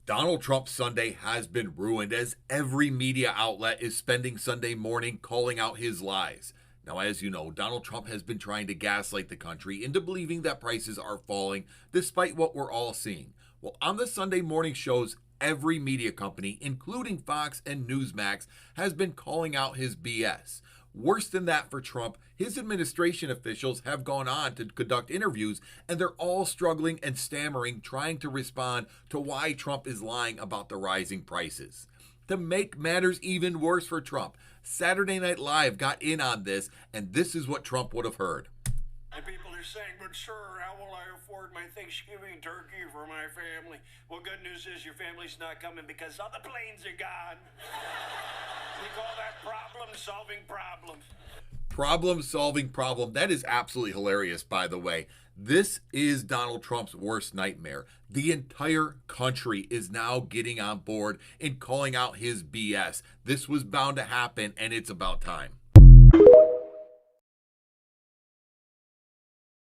Donald Trump's Sunday has been ruined as every media outlet is spending Sunday morning calling out his lies. Now, as you know, Donald Trump has been trying to gaslight the country into believing that prices are falling despite what we're all seeing. Well, on the Sunday morning shows, every media company, including Fox and Newsmax, has been calling out his BS. Worse than that for Trump, his administration officials have gone on to conduct interviews and they're all struggling and stammering, trying to respond to why Trump is lying about the rising prices. To make matters even worse for Trump, Saturday Night Live got in on this, and this is what Trump would have heard. And people are saying, but sir, how will I afford my Thanksgiving turkey for my family? Well, good news is your family's not coming because all the planes are gone. We call that problem-solving problem. Problem-solving problem. That is absolutely hilarious, by the way. This is Donald Trump's worst nightmare. The entire country is now getting on board and calling out his BS. This was bound to happen, and it's about time.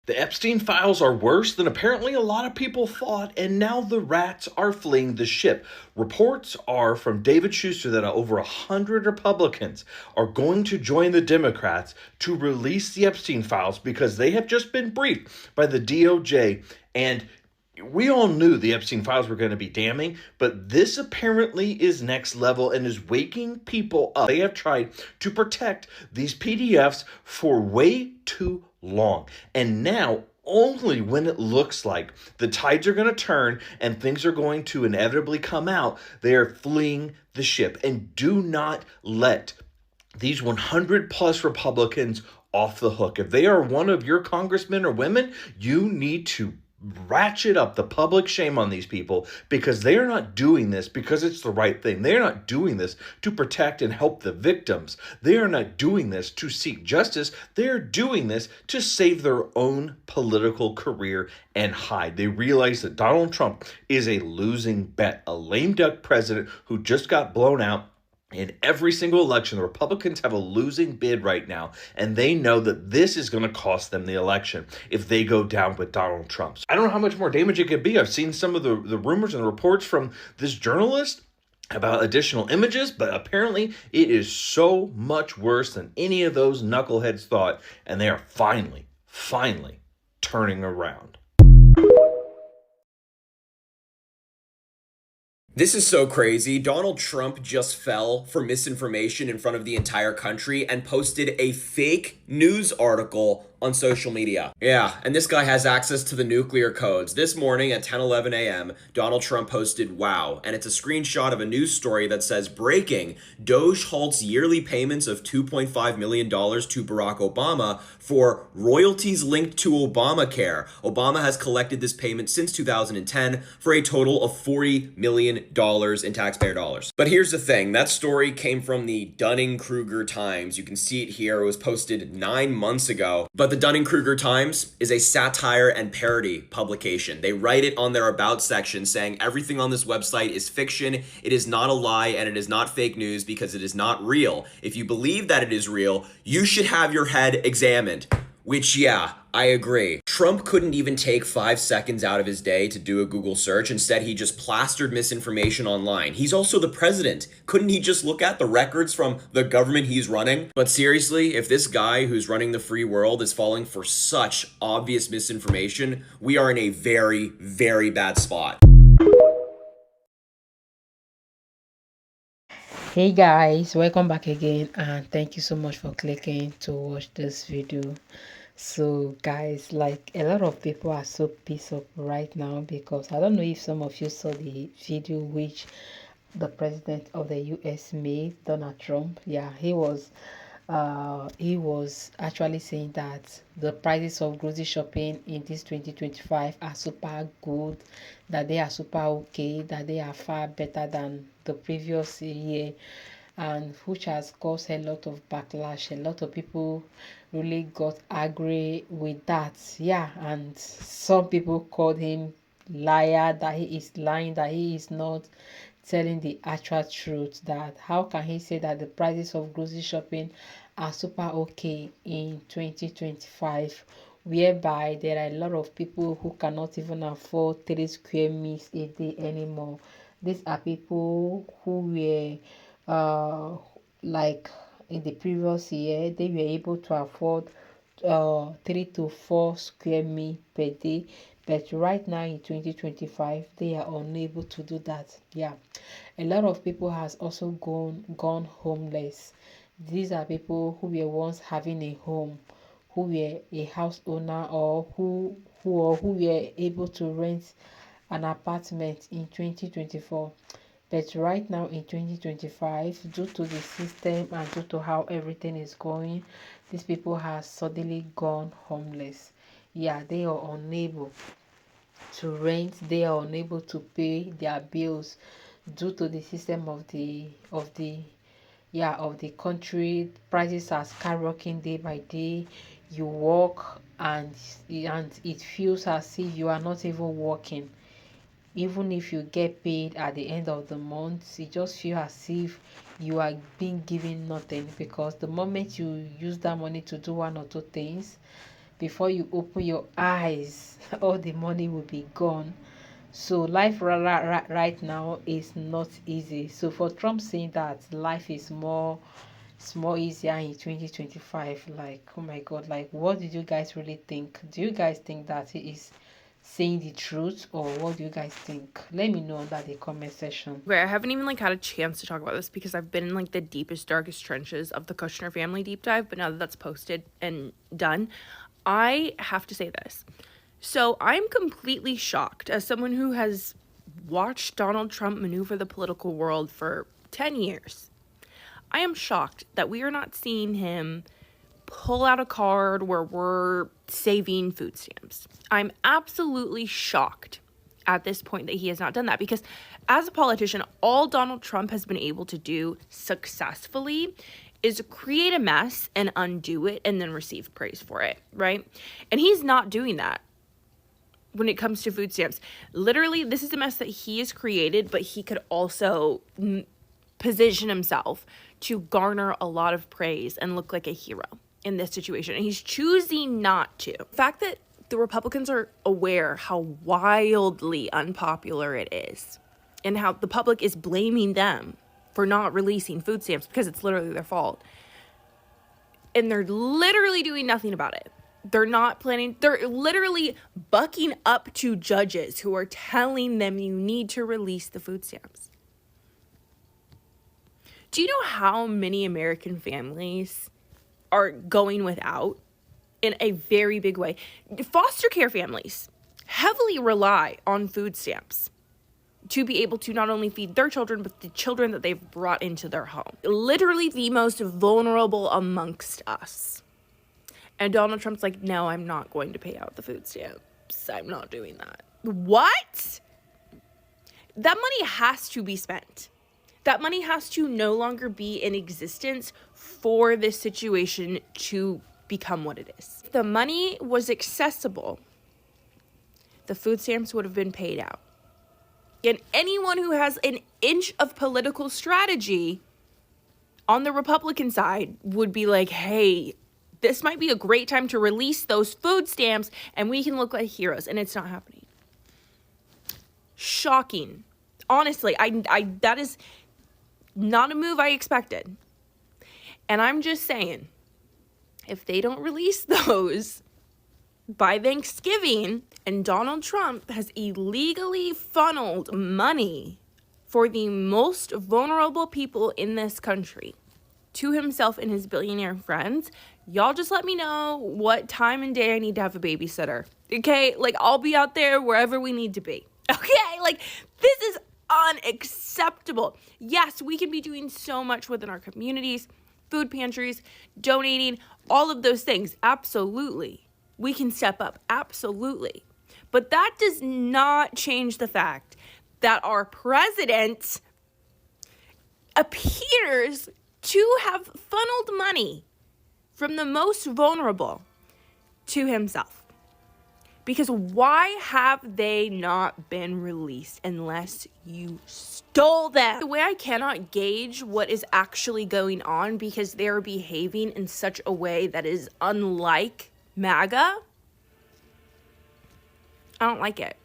The Epstein files are worse than apparently a lot of people thought, and now the rats are fleeing the ship. Reports are from David Schuster that over 100 Republicans are going to join the Democrats to release the Epstein files because they have just been briefed by the DOJ, and we all knew the Epstein files were going to be damning, but this apparently is next level and is waking people up. They have tried to protect these PDFs for way too long. And now, only when it looks like the tides are going to turn and things are going to inevitably come out, they are fleeing the ship. And do not let these 100 plus Republicans off the hook. If they are one of your congressmen or women, you need to ratchet up the public shame on these people, because they are not doing this because it's the right thing. They are not doing this to protect and help the victims. They are not doing this to seek justice. They are doing this to save their own political career and hide. They realize that Donald Trump is a losing bet, a lame duck president who just got blown out. In every single election, the Republicans have a losing bid right now, and they know that this is going to cost them the election if they go down with Donald Trump. So I don't know how much more damage it could be. I've seen some of the rumors and reports from this journalist about additional images, but apparently it is so much worse than any of those knuckleheads thought, and they are finally turning around. This is so crazy. Donald Trump just fell for misinformation in front of the entire country and posted a fake news article on social media. Yeah, and this guy has access to the nuclear codes. This morning at 10:11 a.m., Donald Trump posted, "Wow," and it's a screenshot of a news story that says, "Breaking, Doge halts yearly payments of $2.5 million to Barack Obama for royalties linked to Obamacare. Obama has collected this payment since 2010 for a total of $40 million in taxpayer dollars." But here's the thing, that story came from the Dunning-Kruger Times. You can see it here. It was posted 9 months ago. But the Dunning-Kruger Times is a satire and parody publication. They write it on their About section saying everything on this website is fiction, it is not a lie, and it is not fake news because it is not real. If you believe that it is real, you should have your head examined. Which, yeah, I agree. Trump couldn't even take 5 seconds out of his day to do a Google search. Instead, he just plastered misinformation online. He's also the president. Couldn't he just look at the records from the government he's running? But seriously, if this guy who's running the free world is falling for such obvious misinformation, we are in a very, very bad spot. Hey guys, welcome back again, and thank you so much for clicking to watch this video. So guys, like, a lot of people are so pissed off right now because I don't know if some of you saw the video which the president of the US made, Donald Trump. Yeah, he was actually saying that the prices of grocery shopping in this 2025 are super good, that they are super okay, that they are far better than the previous year, and which has caused a lot of backlash. A lot of people really got angry with that. Yeah, and some people called him liar, that he is lying, that he is not telling the actual truth. That how can he say that the prices of grocery shopping are super okay in 2025, whereby there are a lot of people who cannot even afford 3 square meals a day anymore. These are people who were like in the previous year, they were able to afford 3 to 4 square meal per day, but right now in 2025 they are unable to do that. Yeah, a lot of people has also gone homeless. These are people who were once having a home, who were a house owner, or who were able to rent an apartment in 2024. But right now in 2025, due to the system and due to how everything is going, these people have suddenly gone homeless. Yeah, they are unable to rent, they are unable to pay their bills due to the system of the country. Prices are skyrocketing day by day. You work and it feels as if you are not even working. Even if you get paid at the end of the month, it just feels as if you are being given nothing, because the moment you use that money to do one or two things, before you open your eyes all the money will be gone. So life right now is not easy. So for Trump saying that life is more easier in 2025, like, oh my god, like, what did you guys really think? Do you guys think that he is saying the truth, or what do you guys think? Let me know under the comment section. Okay, I haven't even had a chance to talk about this because I've been in the deepest, darkest trenches of the Kushner family deep dive, but now that that's posted and done, I have to say this. So I'm completely shocked, as someone who has watched Donald Trump maneuver the political world for 10 years. I am shocked that we are not seeing him pull out a card where we're saving food stamps. I'm absolutely shocked at this point that he has not done that, because as a politician, all Donald Trump has been able to do successfully is create a mess and undo it and then receive praise for it, right? And he's not doing that when it comes to food stamps. Literally, this is a mess that he has created, but he could also position himself to garner a lot of praise and look like a hero in this situation. And he's choosing not to. The fact that the Republicans are aware how wildly unpopular it is and how the public is blaming them for not releasing food stamps because it's literally their fault. And they're literally doing nothing about it. They're not planning. They're literally bucking up to judges who are telling them you need to release the food stamps. Do you know how many American families are going without in a very big way? Foster care families heavily rely on food stamps to be able to not only feed their children, but the children that they've brought into their home. Literally the most vulnerable amongst us. And Donald Trump's like, no, I'm not going to pay out the food stamps. I'm not doing that. What? That money has to be spent. That money has to no longer be in existence for this situation to become what it is. If the money was accessible, the food stamps would have been paid out. And anyone who has an inch of political strategy on the Republican side would be like, hey, this might be a great time to release those food stamps and we can look like heroes. And it's not happening. Shocking. Honestly, I that is not a move I expected. And I'm just saying, if they don't release those by Thanksgiving, and Donald Trump has illegally funneled money for the most vulnerable people in this country to himself and his billionaire friends, y'all just let me know what time and day I need to have a babysitter. Okay? I'll be out there wherever we need to be. Okay? This is unacceptable. Yes, we can be doing so much within our communities, food pantries, donating, all of those things. Absolutely. We can step up. Absolutely. But that does not change the fact that our president appears to have funneled money from the most vulnerable to himself. Because why have they not been released unless you stole them? The way I cannot gauge what is actually going on because they're behaving in such a way that is unlike MAGA, I don't like it.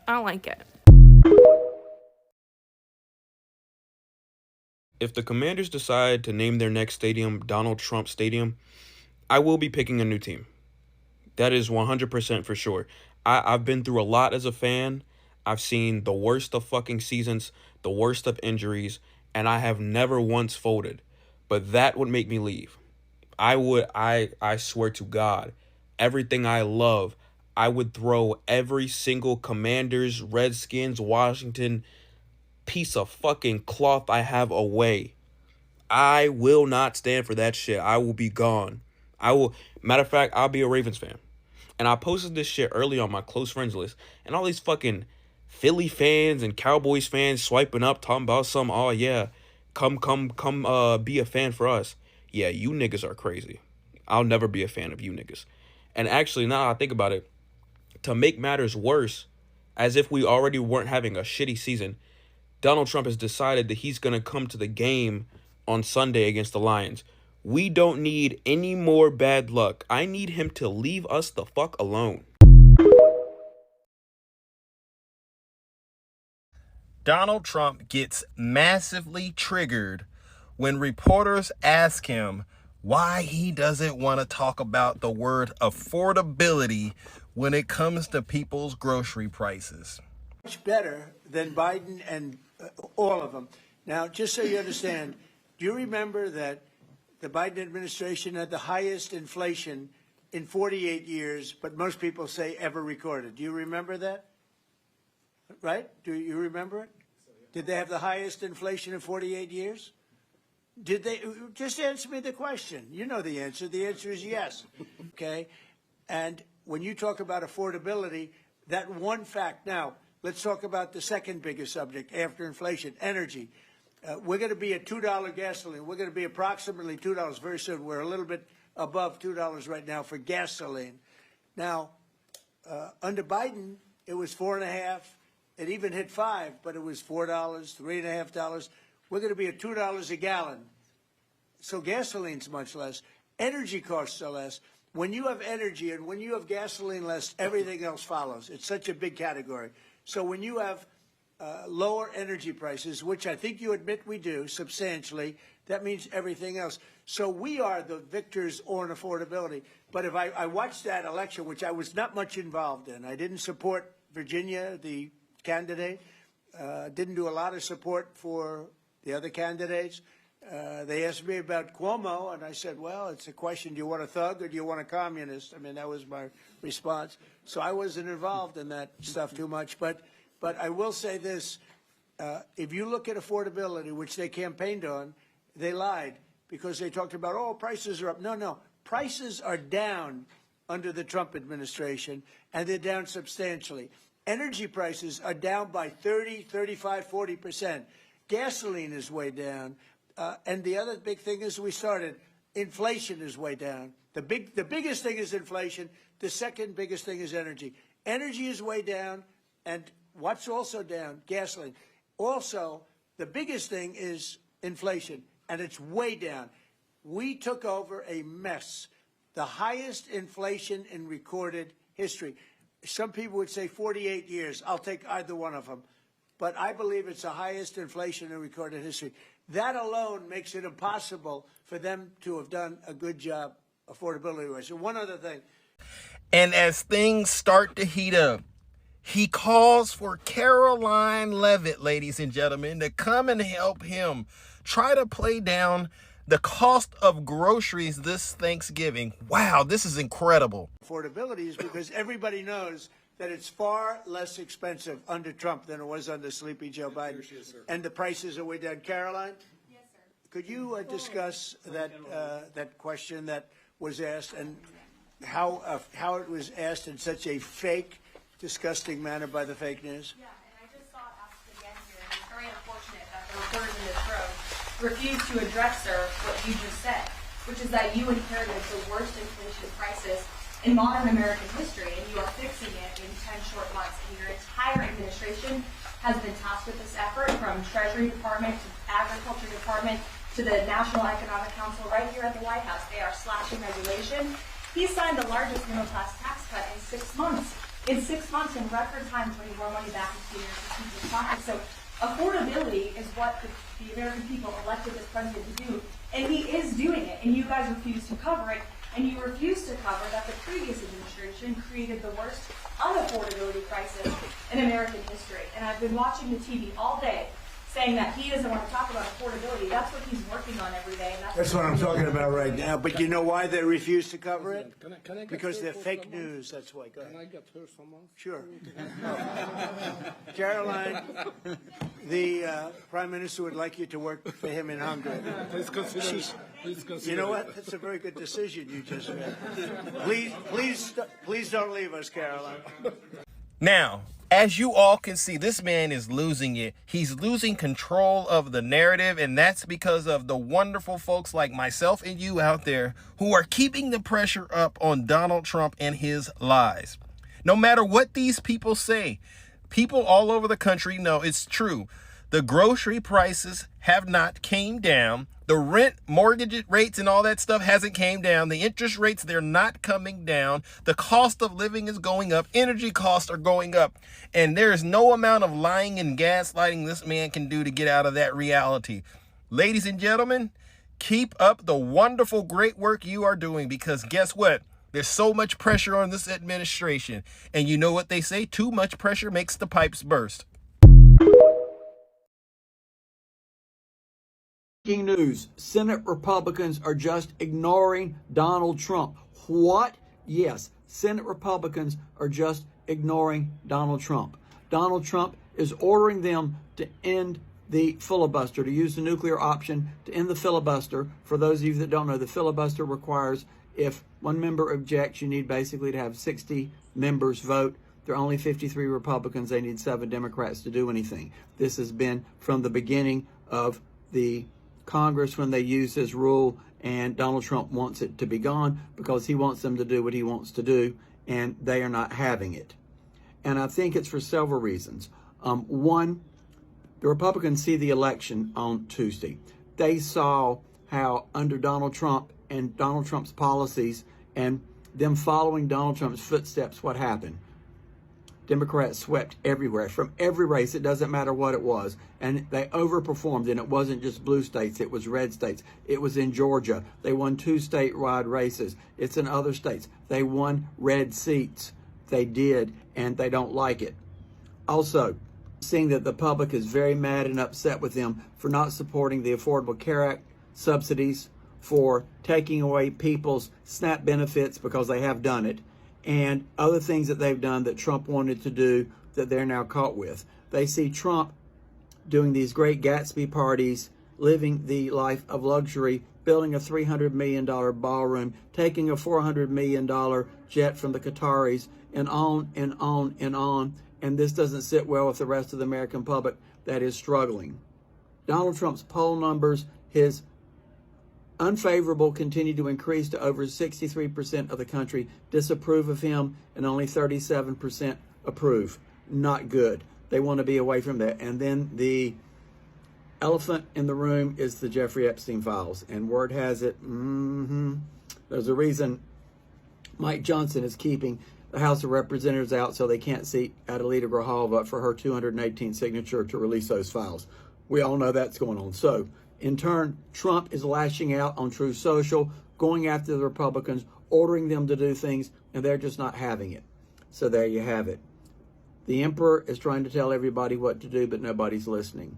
I don't like it. if the Commanders decide to name their next stadium Donald Trump Stadium, I will be picking a new team. That is 100% for sure. I've been through a lot as a fan. I've seen the worst of fucking seasons, the worst of injuries, and I have never once folded. But that would make me leave. I swear to God, everything I love, I would throw every single Commanders, Redskins, Washington piece of fucking cloth I have away. I will not stand for that shit. I will be gone. Matter of fact, I'll be a Ravens fan. And I posted this shit early on my close friends list, and all these fucking Philly fans and Cowboys fans swiping up talking about oh yeah, come be a fan for us. Yeah, you niggas are crazy. I'll never be a fan of you niggas. And actually, now I think about it, to make matters worse, as if we already weren't having a shitty season, Donald Trump has decided that he's going to come to the game on Sunday against the Lions. We don't need any more bad luck. I need him to leave us the fuck alone. Donald Trump gets massively triggered when reporters ask him why he doesn't want to talk about the word affordability when it comes to people's grocery prices. Much better than Biden and all of them. Now, just so you understand, do you remember that the Biden administration had the highest inflation in 48 years, but most people say ever recorded? Do you remember that? Right? Do you remember it? Did they have the highest inflation in 48 years? Did they? Just answer me the question. You know the answer. The answer is yes. Okay? And when you talk about affordability, that one fact. Now, let's talk about the second biggest subject after inflation, energy. We're going to be at $2 gasoline. We're going to be approximately $2 very soon. We're a little bit above $2 right now for gasoline. Now, under Biden, it was $4.50. It even hit $5, but it was $4, $3.50. We're going to be at $2 a gallon. So gasoline's much less. Energy costs are less. When you have energy and when you have gasoline less, everything else follows. It's such a big category. So when you have lower energy prices, which I think you admit we do substantially, that means everything else. So we are the victors on affordability. But if I watched that election, which I was not much involved in, I didn't support Virginia, the candidate, didn't do a lot of support for the other candidates. They asked me about Cuomo, and I said, well, it's a question, do you want a thug or do you want a communist? I mean, that was my response. So I wasn't involved in that stuff too much. But I will say this, if you look at affordability, which they campaigned on, they lied because they talked about, oh, prices are up. No, prices are down under the Trump administration, and they're down substantially. Energy prices are down by 30, 35, 40%. Gasoline is way down. And the other big thing is inflation is way down. The biggest thing is inflation. The second biggest thing is energy. Energy is way down. And what's also down? Gasoline. Also, the biggest thing is inflation, and it's way down. We took over a mess, the highest inflation in recorded history. Some people would say 48 years. I'll take either one of them. But I believe it's the highest inflation in recorded history. That alone makes it impossible for them to have done a good job affordability-wise. And one other thing. And as things start to heat up, he calls for Caroline Leavitt, ladies and gentlemen, to come and help him try to play down the cost of groceries this Thanksgiving. Wow, this is incredible. Affordability is because everybody knows that it's far less expensive under Trump than it was under Sleepy Joe Biden. Yes, and the prices are way down. Caroline? Yes, sir. Could you discuss that question that was asked and how it was asked in such a fake, disgusting manner by the fake news? Yeah, and I just saw it asked again here, and it's very unfortunate that the reporters in this room refused to address, sir, what you just said, which is that you inherited the worst inflation crisis in modern American history, and you are fixing it in 10 short months. And your entire administration has been tasked with this effort, from Treasury Department to Agriculture Department to the National Economic Council right here at the White House. They are slashing regulation. He signed the largest middle-class tax cut in 6 months. In 6 months, in record time, putting more money back into your pocket. So Affordability is what the American people elected this president to do, and he is doing it, and you guys refuse to cover it, and you refuse to cover that the previous administration created the worst unaffordability crisis in American history. And I've been watching the TV all day saying that he doesn't want to talk about affordability. That's what he's working on every day. And that's what I'm talking about right now. But you know why they refuse to cover it? Because they're fake news. That's why. Go ahead. Can I get her for months? Sure. Caroline, the Prime Minister would like you to work for him in Hungary. Please consider. You know what? That's a very good decision you just made. Please don't leave us, Caroline. Now, as you all can see, this man is losing it. He's losing control of the narrative, and that's because of the wonderful folks like myself and you out there who are keeping the pressure up on Donald Trump and his lies. No matter what these people say, people all over the country know it's true. The grocery prices have not came down. The rent, mortgage rates, and all that stuff hasn't came down. The interest rates, they're not coming down. The cost of living is going up. Energy costs are going up. And there is no amount of lying and gaslighting this man can do to get out of that reality. Ladies and gentlemen, keep up the wonderful, great work you are doing, because guess what? There's so much pressure on this administration. And you know what they say? Too much pressure makes the pipes burst. Breaking news, Senate Republicans are just ignoring Donald Trump. What? Yes, Senate Republicans are just ignoring Donald Trump. Donald Trump is ordering them to end the filibuster, to use the nuclear option to end the filibuster. For those of you that don't know, the filibuster requires if one member objects, you need basically to have 60 members vote. There are only 53 Republicans. They need 7 Democrats to do anything. This has been from the beginning of the Congress when they use this rule, and Donald Trump wants it to be gone because he wants them to do what he wants to do, and they are not having it. And I think it's for several reasons. One, the Republicans see the election on Tuesday. They saw how under Donald Trump and Donald Trump's policies and them following Donald Trump's footsteps, what happened? Democrats swept everywhere, from every race. It doesn't matter what it was. And they overperformed. And it wasn't just blue states. It was red states. It was in Georgia. They won 2 statewide races. It's in other states. They won red seats. They did. And they don't like it. Also, seeing that the public is very mad and upset with them for not supporting the Affordable Care Act subsidies, for taking away people's SNAP benefits because they have done it, and other things that they've done that Trump wanted to do that they're now caught with. They see Trump doing these great Gatsby parties, living the life of luxury, building a $300 million ballroom, taking a $400 million jet from the Qataris, and on and on and on. And this doesn't sit well with the rest of the American public that is struggling. Donald Trump's poll numbers, his unfavorable continue to increase to over 63% of the country disapprove of him and only 37% approve. Not good. They want to be away from that. And then the elephant in the room is the Jeffrey Epstein files. And word has it, there's a reason Mike Johnson is keeping the House of Representatives out so they can't seat Adelita Grijalva for her 218 signature to release those files. We all know that's going on. So, in turn, Trump is lashing out on Truth Social, going after the Republicans, ordering them to do things, and they're just not having it. So there you have it. The emperor is trying to tell everybody what to do, but nobody's listening.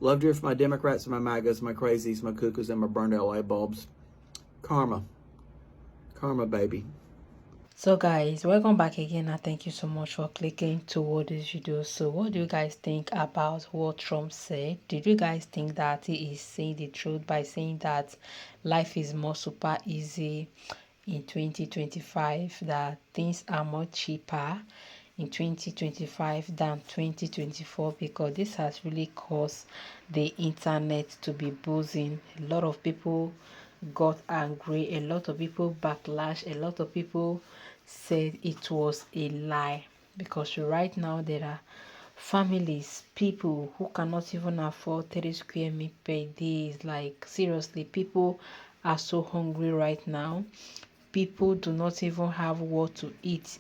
Love to hear from my Democrats and my MAGAs, my crazies, my cuckoos, and my burned LA bulbs. Karma. Karma, baby. So guys, welcome back again, and thank you so much for clicking toward this video. So what do you guys think about what Trump said? Did you guys think that he is saying the truth by saying that life is more super easy in 2025, that things are more cheaper in 2025 than 2024? Because this has really caused the internet to be buzzing. A lot of people got angry, a lot of people backlash, a lot of people said it was a lie, because right now there are families, people who cannot even afford 30 square meters per day. Like, seriously, people are so hungry right now. People do not even have what to eat.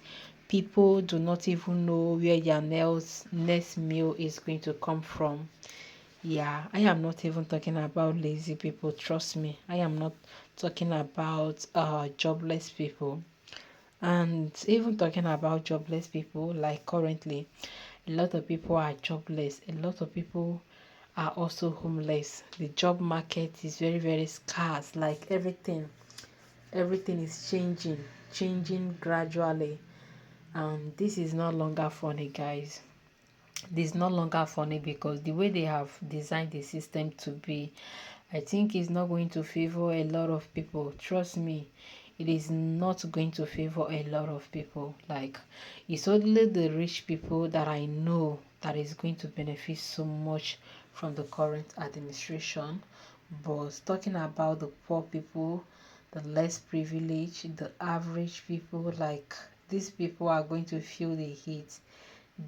People do not even know where their next meal is going to come from. Yeah, I am not even talking about lazy people, trust me. I am not talking about jobless people. And even talking about jobless people, like currently, a lot of people are jobless. A lot of people are also homeless. The job market is very, very scarce. Like everything is changing gradually. And this is no longer funny, guys. This is no longer funny because the way they have designed the system to be, I think it's not going to favor a lot of people. Trust me, it is not going to favor a lot of people. Like, it's only the rich people that I know that is going to benefit so much from the current administration. But talking about the poor people, the less privileged, the average people, like, these people are going to feel the heat.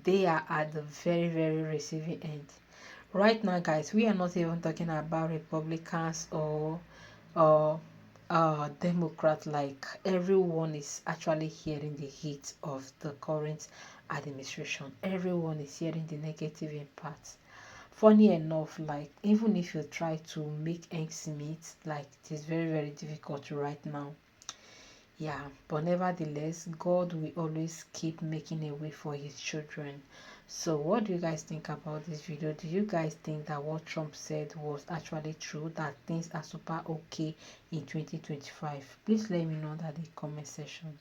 They are at the very, very receiving end right now, guys. We are not even talking about Republicans or Democrats. Like, everyone is actually hearing the heat of the current administration. Everyone is hearing the negative impacts. Funny enough, like, even if you try to make ends meet, like, it is very, very difficult right now. Yeah, but nevertheless, God will always keep making a way for his children. So what do you guys think about this video? Do you guys think that what Trump said was actually true, that things are super okay in 2025? Please let me know that in the comment section.